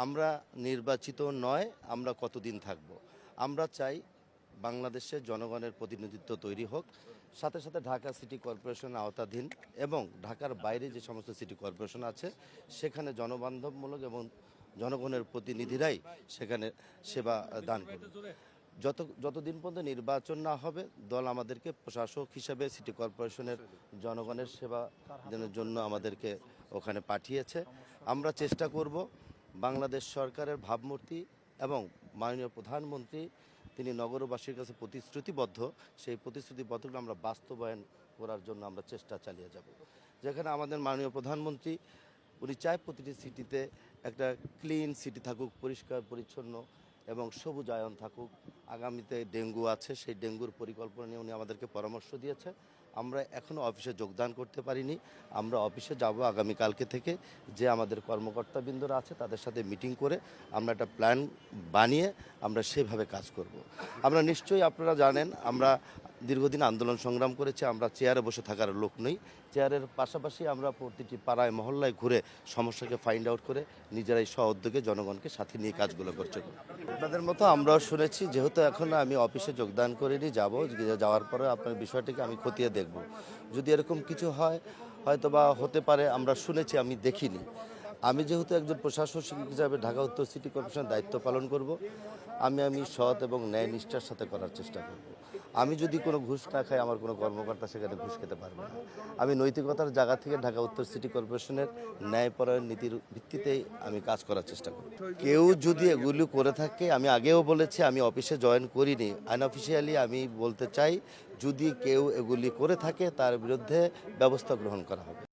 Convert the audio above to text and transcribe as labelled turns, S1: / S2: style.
S1: আমরা নির্বাচিত নয়, আমরা কতদিন থাকব। আমরা চাই বাংলাদেশের জনগণের প্রতিনিধিত্ব তৈরি হোক, সাথে সাথে ঢাকা সিটি কর্পোরেশন আওতাধীন এবং ঢাকার বাইরে যে সমস্ত সিটি কর্পোরেশন আছে সেখানে জনবান্ধবমূলক এবং জনগণের প্রতিনিধিরাই সেখানে সেবা দান করবে। যতদিন পর্যন্ত নির্বাচন না হবে দল আমাদেরকে প্রশাসক হিসেবে সিটি কর্পোরেশনের জনগণের সেবা দেওয়ার জন্য আমাদেরকে ওখানে পাঠিয়েছে। আমরা চেষ্টা করব বাংলাদেশ সরকারের ভাবমূর্তি এবং মাননীয় প্রধানমন্ত্রী তিনি নগরবাসীর কাছে প্রতিশ্রুতিবদ্ধ, সেই প্রতিশ্রুতিবদ্ধগুলো আমরা বাস্তবায়ন করার জন্য আমরা চেষ্টা চালিয়ে যাব। যেখানে আমাদের মাননীয় প্রধানমন্ত্রী উনি চায় প্রতিটি সিটিতে একটা ক্লিন সিটি থাকুক, পরিষ্কার পরিচ্ছন্ন এবং সবুজায়ন থাকুক। আগামীতে ডেঙ্গু আছে, সেই ডেঙ্গুর পরিকল্পনা নিয়ে উনি আমাদেরকে পরামর্শ দিয়েছে। আমরা এখনও অফিসে যোগদান করতে পারিনি, আমরা অফিসে যাব আগামীকালকে থেকে। যে আমাদের কর্মকর্তাবৃন্দরা আছে তাদের সাথে মিটিং করে আমরা একটা প্ল্যান বানিয়ে আমরা সেভাবে কাজ করব। আমরা নিশ্চয়ই আপনারা জানেন আমরা দীর্ঘদিন আন্দোলন সংগ্রাম করেছি, আমরা চেয়ারে বসে থাকার লোক নই। চেয়ারের পাশাপাশি আমরা প্রতিটি পাড়ায় মহল্লায় ঘুরে সমস্যাকে ফাইন্ড আউট করে নিজেরাই স্ব-উদ্যোগে জনগণকে সাথে নিয়ে কাজগুলো করছে। আপনাদের মতো আমরাও শুনেছি, যেহেতু এখন আমি অফিসে যোগদান করিনি, যাওয়ার পরে আপনার বিষয়টিকে আমি খতিয়ে দেখব। যদি এরকম কিছু হয় হয়তোবা হতে পারে, আমরা শুনেছি, আমি দেখিনি। আমি যেহেতু একজন প্রশাসক হিসাবে ঢাকা উত্তর সিটি কর্পোরেশনের দায়িত্ব পালন করব, আমি সৎ এবং ন্যায় নিষ্ঠার সাথে করার চেষ্টা করব। আমি যদি কোনো ঘুষ না খাই আমার কোনো কর্মকর্তা সেখানে ঘুষ খেতে পারবে না। আমি নৈতিকতার জায়গা থেকে ঢাকা উত্তর সিটি কর্পোরেশনের ন্যায়পরায়ণ নীতির ভিত্তিতেই আমি কাজ করার চেষ্টা করব। কেউ যদি এগুলি করে থাকে, আমি আগেও বলেছি আমি অফিসে জয়েন করিনি, আনঅফিসিয়ালি আমি বলতে চাই, যদি কেউ এগুলি করে থাকে তার বিরুদ্ধে ব্যবস্থা গ্রহণ করা হবে।